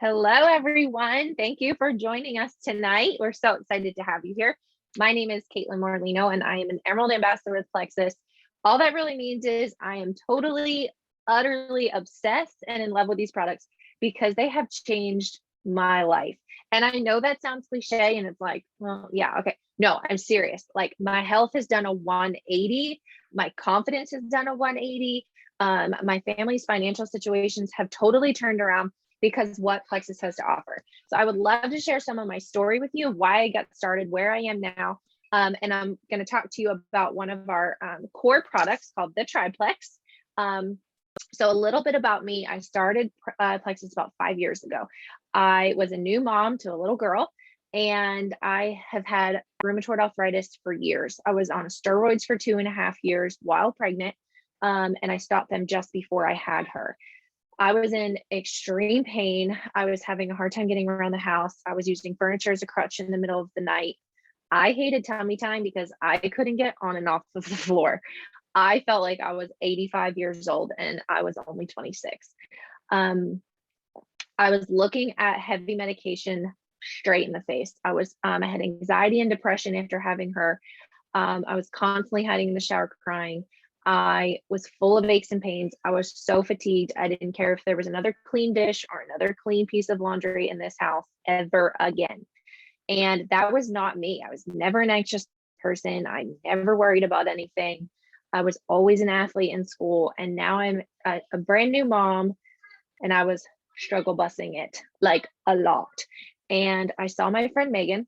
Hello, everyone. Thank you for joining us tonight. We're so excited to have you here. My name is Katelyn Morlino, and I am an Emerald Ambassador with Plexus. All that really means is I am totally, utterly obsessed and in love with these products because they have changed my life. And I know that sounds cliche, and it's like, well, yeah, okay. No, I'm serious. Like my health has done a 180. My confidence has done a 180. My family's financial situations have totally turned around because what Plexus has to offer. So I would love to share some of my story with you, why I got started, where I am now. And I'm going to talk to you about one of our core products called the Triplex. So a little bit about me. I started Plexus about 5 years ago. I was a new mom to a little girl, and I have had rheumatoid arthritis for years. I was on steroids for 2.5 years while pregnant, and I stopped them just before I had her. I was in extreme pain. I was having a hard time getting around the house. I was using furniture as a crutch in the middle of the night. I hated tummy time because I couldn't get on and off of the floor. I felt like I was 85 years old and I was only 26. I was looking at heavy medication straight in the face. I had anxiety and depression after having her. I was constantly hiding in the shower crying. I was full of aches and pains. I was so fatigued. I didn't care if there was another clean dish or another clean piece of laundry in this house ever again. And that was not me. I was never an anxious person. I never worried about anything. I was always an athlete in school. And now I'm a brand new mom, and I was struggle busing it like a lot. And I saw my friend Megan,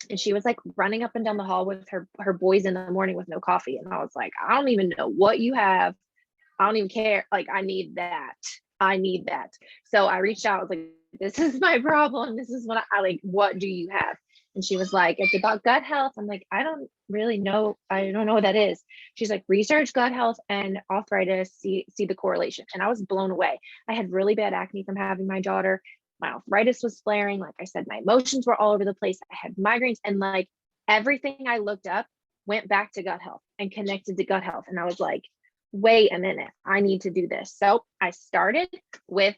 and she was like running up and down the hall with her boys in the morning with no coffee. And I was like, I don't even know what you have. I don't even care. Like, I need that. I need that. So I reached out. I was like, this is my problem. This is what I like. What do you have? And she was like, it's about gut health. I'm like, I don't really know. I don't know what that is. She's like, research gut health and arthritis, see the correlation. And I was blown away. I had really bad acne from having my daughter. My arthritis was flaring. Like I said, my emotions were all over the place. I had migraines, and like everything I looked up went back to gut health and connected to gut health. And I was like, wait a minute, I need to do this. So I started with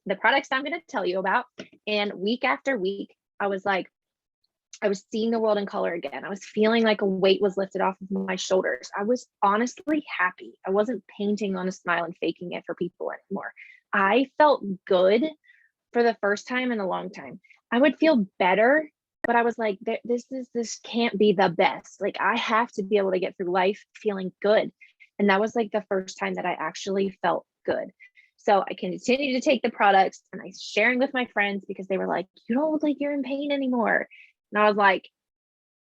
the products I'm going to tell you about. And week after week, I was seeing the world in color again. I was feeling like a weight was lifted off of my shoulders. I was honestly happy. I wasn't painting on a smile and faking it for people anymore. I felt good for the first time in a long time. I would feel better, but I was like, this can't be the best. Like, I have to be able to get through life feeling good. And that was like the first time that I actually felt good. So I continued to take the products, and I was sharing with my friends because they were like, you don't look like you're in pain anymore. And I was like,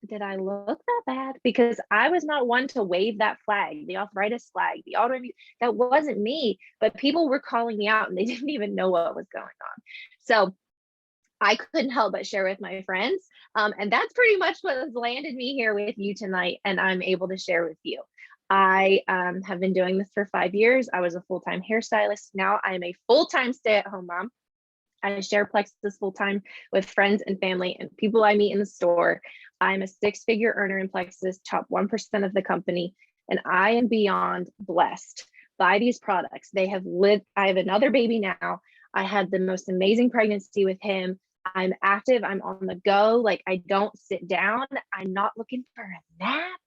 did I look that bad? Because I was not one to wave that flag, the arthritis flag, the autoimmune. That wasn't me, but people were calling me out and they didn't even know what was going on. So I couldn't help but share with my friends. And that's pretty much what has landed me here with you tonight, and I'm able to share with you. I have been doing this for 5 years. I was a full-time hairstylist. Now I am a full-time stay-at-home mom. I share Plexus full-time with friends and family and people I meet in the store. I'm a 6-figure earner in Plexus, top 1% of the company, and I am beyond blessed by these products. I have another baby now. I had the most amazing pregnancy with him. I'm active. I'm on the go. Like, I don't sit down. I'm not looking for a nap.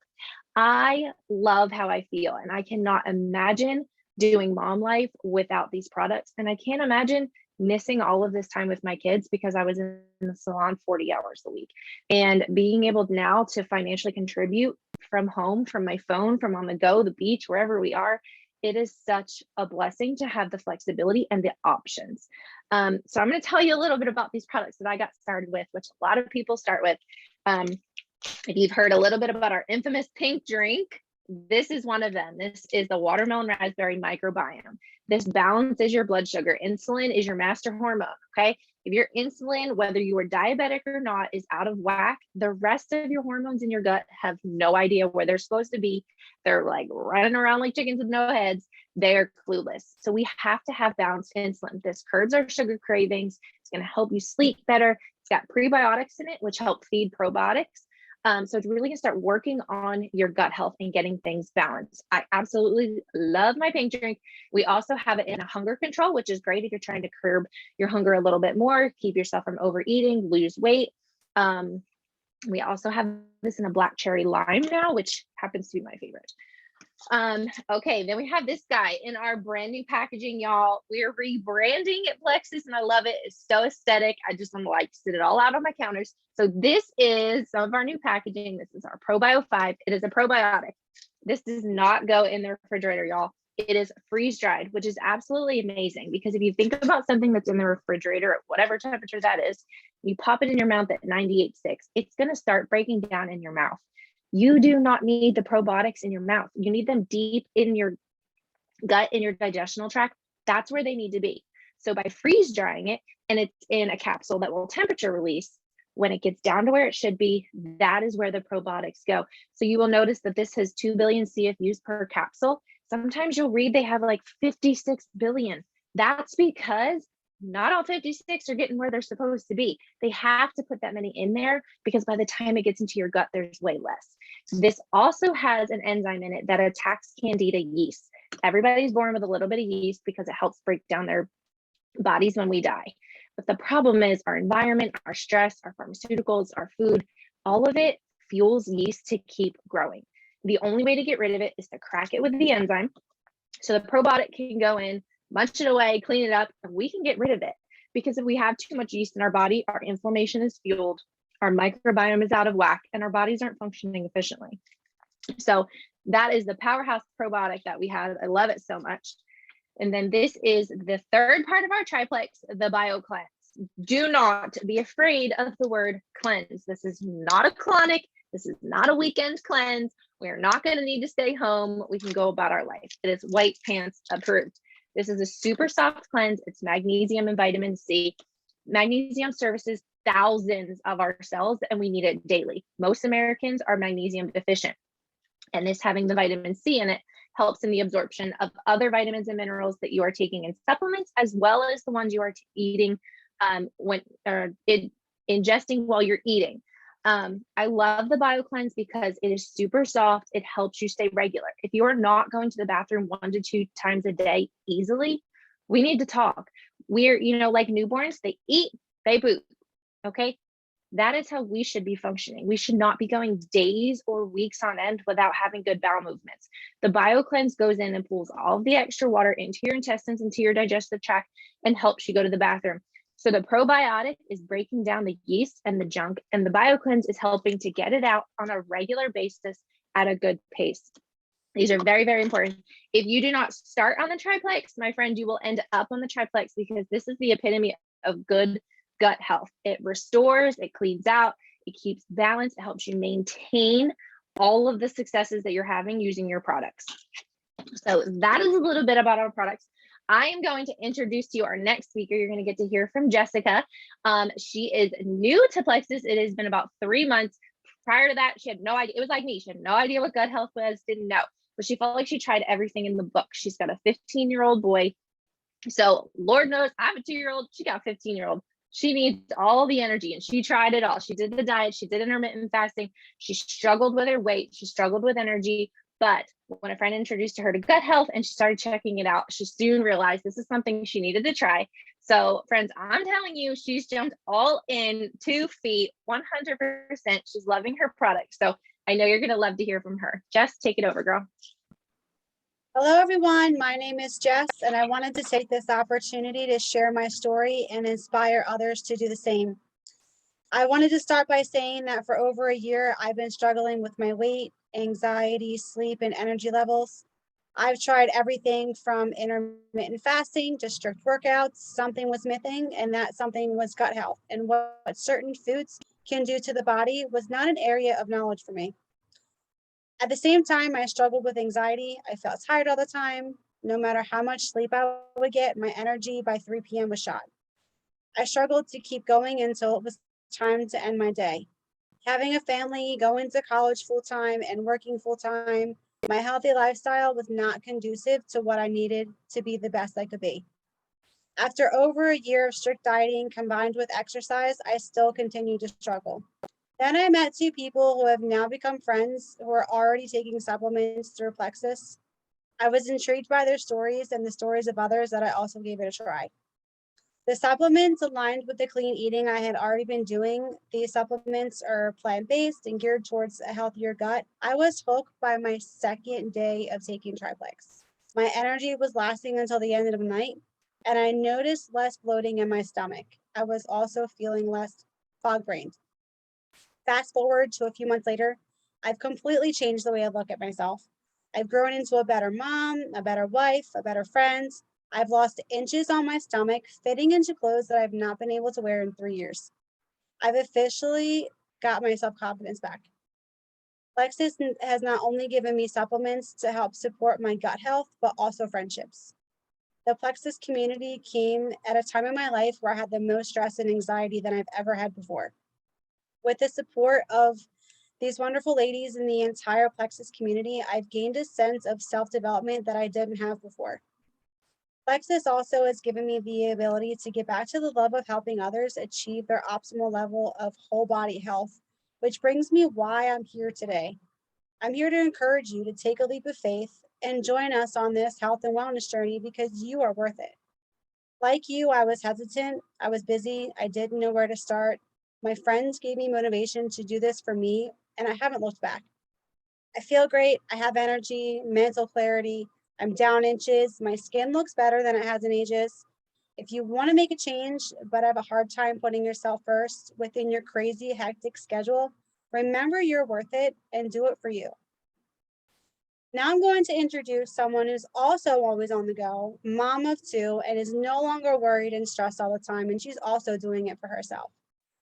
I love how I feel, and I cannot imagine doing mom life without these products. And I can't imagine missing all of this time with my kids because I was in the salon 40 hours a week. And being able now to financially contribute from home, from my phone, from on the go, the beach, wherever we are, it is such a blessing to have the flexibility and the options. So I'm going to tell you a little bit about these products that I got started with, which a lot of people start with. If you've heard a little bit about our infamous pink drink, this is one of them. This is the watermelon raspberry microbiome. This balances your blood sugar. Insulin is your master hormone, okay? If your insulin, whether you are diabetic or not, is out of whack, the rest of your hormones in your gut have no idea where they're supposed to be. They're like running around like chickens with no heads. They're clueless. So we have to have balanced insulin. This curbs our sugar cravings. It's going to help you sleep better. It's got prebiotics in it, which help feed probiotics. So it's really gonna start working on your gut health and getting things balanced. I absolutely love my pink drink. We also have it in a hunger control, which is great if you're trying to curb your hunger a little bit more, keep yourself from overeating, lose weight. We also have this in a black cherry lime now, which happens to be my favorite. Okay, then we have this guy in our brand new packaging, y'all. We are rebranding at Plexus, and I love it. It's so aesthetic. I just want to like sit it all out on my counters. So this is some of our new packaging. This is our ProBio 5. It is a probiotic. This does not go in the refrigerator, y'all. It is freeze dried, which is absolutely amazing, because if you think about something that's in the refrigerator at whatever temperature that is, you pop it in your mouth at 98.6, it's going to start breaking down in your mouth. You do not need the probiotics in your mouth. You need them deep in your gut, in your digestional tract. That's where they need to be. So by freeze drying it, and it's in a capsule that will temperature release, when it gets down to where it should be, that is where the probiotics go. So you will notice that this has 2 billion CFUs per capsule. Sometimes you'll read they have like 56 billion. That's because not all 56 are getting where they're supposed to be. They have to put that many in there, because by the time it gets into your gut, there's way less. This also has an enzyme in it that attacks candida yeast. Everybody's born with a little bit of yeast because it helps break down their bodies when we die. But the problem is our environment, our stress, our pharmaceuticals, our food, all of it fuels yeast to keep growing. The only way to get rid of it is to crack it with the enzyme. So the probiotic can go in, munch it away, clean it up, and we can get rid of it. Because if we have too much yeast in our body, our inflammation is fueled, our microbiome is out of whack, and our bodies aren't functioning efficiently. So that is the powerhouse probiotic that we have. I love it so much. And then this is the third part of our triplex, the BioCleanse. Do not be afraid of the word cleanse. This is not a colonic. This is not a weekend cleanse. We're not going to need to stay home. We can go about our life. It is white pants approved. This is a super soft cleanse. It's magnesium and vitamin C. Magnesium services thousands of our cells, and we need it daily. Most Americans are magnesium deficient. And this having the vitamin C in it helps in the absorption of other vitamins and minerals that you are taking in supplements, as well as the ones you are eating ingesting while you're eating. I love the BioCleanse because it is super soft. It helps you stay regular. If you are not going to the bathroom 1 to 2 times a day easily, we need to talk. We're, like newborns, they eat, they poop. Okay. That is how we should be functioning. We should not be going days or weeks on end without having good bowel movements. The BioCleanse goes in and pulls all of the extra water into your intestines, into your digestive tract, and helps you go to the bathroom. So the probiotic is breaking down the yeast and the junk, and the BioCleanse is helping to get it out on a regular basis at a good pace. These are very, very important. If you do not start on the triplex, my friend, you will end up on the triplex, because this is the epitome of good gut health. It restores, it cleans out, it keeps balance, it helps you maintain all of the successes that you're having using your products. So that is a little bit about our products. I am going to introduce to you our next speaker. You're going to get to hear from Jessica. She is new to Plexus. It has been about 3 months. Prior to that, she had no idea. It was like me. She had no idea what gut health was, didn't know. But she felt like she tried everything in the book. She's got a 15-year-old boy. So Lord knows I have a 2-year-old. She got a 15-year-old. She needs all the energy, and she tried it all. She did the diet. She did intermittent fasting. She struggled with her weight. She struggled with energy. But when a friend introduced her to gut health and she started checking it out, she soon realized this is something she needed to try. So friends, I'm telling you, she's jumped all in 2 feet, 100%. She's loving her product. So I know you're going to love to hear from her. Jess, take it over, girl. Hello, everyone. My name is Jess, and I wanted to take this opportunity to share my story and inspire others to do the same. I wanted to start by saying that for over a year, I've been struggling with my weight, anxiety, sleep, and energy levels. I've tried everything from intermittent fasting to strict workouts. Something was missing, and that something was gut health. And what certain foods can do to the body was not an area of knowledge for me. At the same time, I struggled with anxiety. I felt tired all the time. No matter how much sleep I would get, my energy by 3 p.m. was shot. I struggled to keep going until it was time to end my day. Having a family, going to college full-time, and working full-time, my healthy lifestyle was not conducive to what I needed to be the best I could be. After over a year of strict dieting combined with exercise, I still continue to struggle. Then I met two people who have now become friends who are already taking supplements through Plexus. I was intrigued by their stories and the stories of others that I also gave it a try. The supplements aligned with the clean eating I had already been doing. These supplements are plant-based and geared towards a healthier gut. I was hooked by my second day of taking Triplex. My energy was lasting until the end of the night, and I noticed less bloating in my stomach. I was also feeling less fog-brained. Fast forward to a few months later, I've completely changed the way I look at myself. I've grown into a better mom, a better wife, a better friend. I've lost inches on my stomach, fitting into clothes that I've not been able to wear in 3 years. I've officially got my self confidence back. Plexus has not only given me supplements to help support my gut health, but also friendships. The Plexus community came at a time in my life where I had the most stress and anxiety than I've ever had before. With the support of these wonderful ladies in the entire Plexus community, I've gained a sense of self-development that I didn't have before. Plexus also has given me the ability to get back to the love of helping others achieve their optimal level of whole body health, which brings me why I'm here today. I'm here to encourage you to take a leap of faith and join us on this health and wellness journey because you are worth it. Like you, I was hesitant, I was busy, I didn't know where to start. My friends gave me motivation to do this for me, and I haven't looked back. I feel great, I have energy, mental clarity, I'm down inches, my skin looks better than it has in ages. If you want to make a change, but have a hard time putting yourself first within your crazy, hectic schedule, remember you're worth it and do it for you. Now I'm going to introduce someone who's also always on the go, mom of two, and is no longer worried and stressed all the time, and she's also doing it for herself.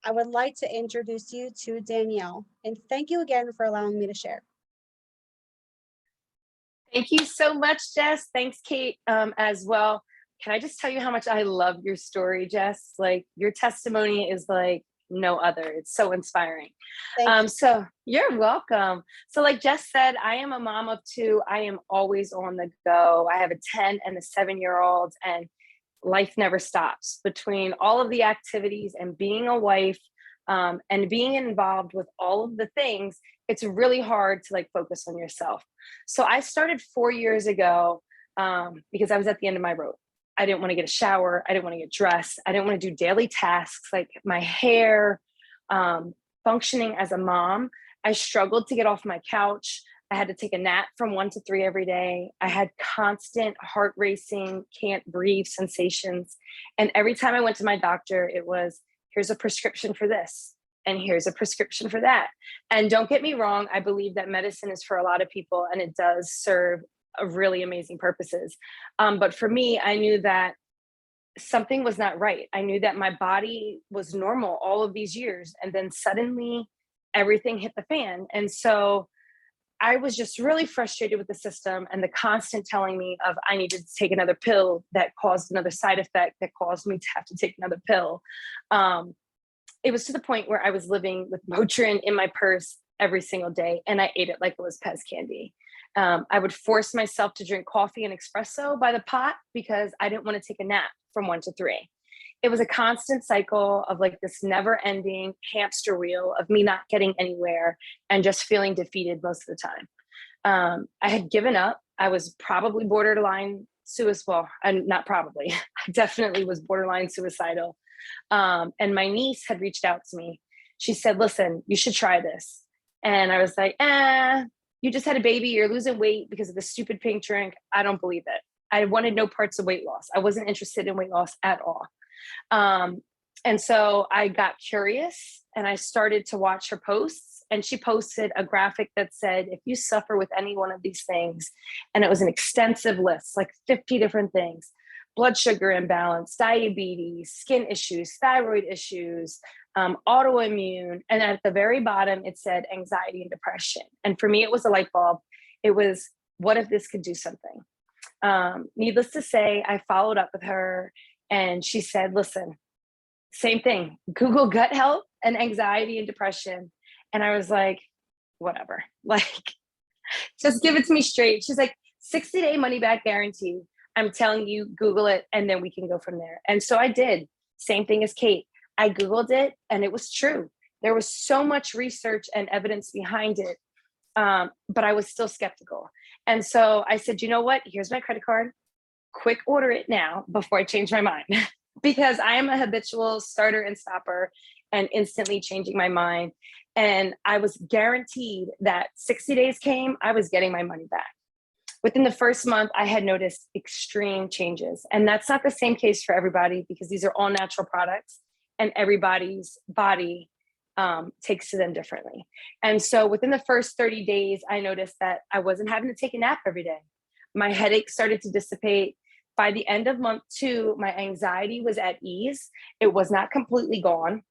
I would like to introduce you to Danielle, and thank you again for allowing me to share. Thank you so much, Jess. Thanks, Kate, as well. Can I just tell you how much I love your story, Jess? Like, your testimony is like no other. It's so inspiring. Thank you. So you're welcome. So like Jess said, I am a mom of two. I am always on the go. I have a 10 and a 7-year-old, and life never stops between all of the activities and being a wife, and being involved with all of the things. It's really hard to like focus on yourself. So I started 4 years ago, because I was at the end of my rope. I didn't want to get a shower. I didn't want to get dressed. I didn't want to do daily tasks like my hair, functioning as a mom. I struggled to get off my couch. I had to take a nap from 1 to 3 every day. I had constant heart racing, can't breathe sensations. And every time I went to my doctor, it was, here's a prescription for this, and here's a prescription for that. And don't get me wrong, I believe that medicine is for a lot of people, and it does serve a really amazing purposes. But for me, I knew that something was not right. I knew that my body was normal all of these years, and then suddenly everything hit the fan. And so I was just really frustrated with the system and the constant telling me of I needed to take another pill that caused another side effect that caused me to have to take another pill. It was to the point where I was living with Motrin in my purse every single day, and I ate it like it was Pez candy. I would force myself to drink coffee and espresso by the pot because I didn't want to take a nap from 1 to 3. It was a constant cycle of like this never ending hamster wheel of me not getting anywhere and just feeling defeated most of the time. I had given up. I was probably borderline suicidal, and not probably, I definitely was borderline suicidal. And my niece had reached out to me. She said, listen, you should try this. And I was like, you just had a baby. You're losing weight because of the stupid pink drink. I don't believe it. I wanted no parts of weight loss. I wasn't interested in weight loss at all. And so I got curious and I started to watch her posts, and she posted a graphic that said, if you suffer with any one of these things, and it was an extensive list, like 50 different things: blood sugar imbalance, diabetes, skin issues, thyroid issues, autoimmune. And at the very bottom, it said anxiety and depression. And for me, it was a light bulb. It was, what if this could do something? Needless to say, I followed up with her, and she said, listen, same thing, Google gut health and anxiety and depression. And I was like, whatever, like, just give it to me straight. She's like, 60-day money back guarantee. I'm telling you, Google it, and then we can go from there. And so I did. Same thing as Kate. I Googled it, and it was true. There was so much research and evidence behind it, but I was still skeptical. And so I said, you know what? Here's my credit card. Quick order it now before I change my mind. Because I am a habitual starter and stopper and instantly changing my mind. And I was guaranteed that 60 days came, I was getting my money back. Within the first month, I had noticed extreme changes. And that's not the same case for everybody because these are all natural products and everybody's body takes to them differently. And so within the first 30 days, I noticed that I wasn't having to take a nap every day. My headache started to dissipate. By the end of month 2, my anxiety was at ease. It was not completely gone,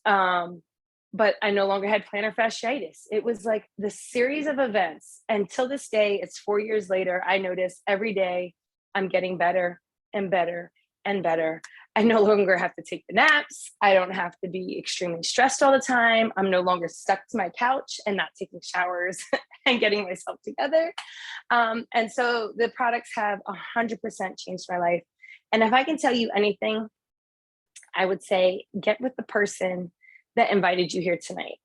but I no longer had plantar fasciitis. It was like the series of events. Until this day, it's 4 years later, I notice every day I'm getting better and better and better. I no longer have to take the naps. I don't have to be extremely stressed all the time. I'm no longer stuck to my couch and not taking showers and getting myself together. And so the products have 100% changed my life. And if I can tell you anything, I would say get with the person that invited you here tonight.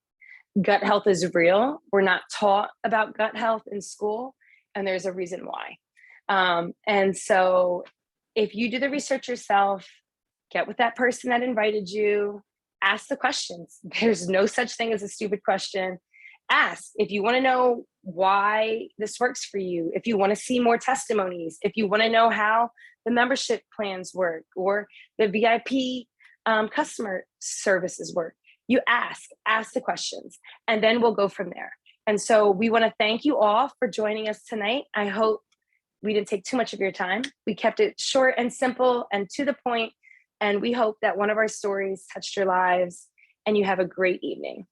Gut health is real. We're not taught about gut health in school, and there's a reason why. And so if you do the research yourself, get with that person that invited you, ask the questions. There's no such thing as a stupid question. Ask if you want to know why this works for you, if you want to see more testimonies, if you want to know how the membership plans work or the VIP customer services work. You ask the questions, and then we'll go from there. And so we want to thank you all for joining us tonight. I hope we didn't take too much of your time. We kept it short and simple and to the point. And we hope that one of our stories touched your lives and you have a great evening.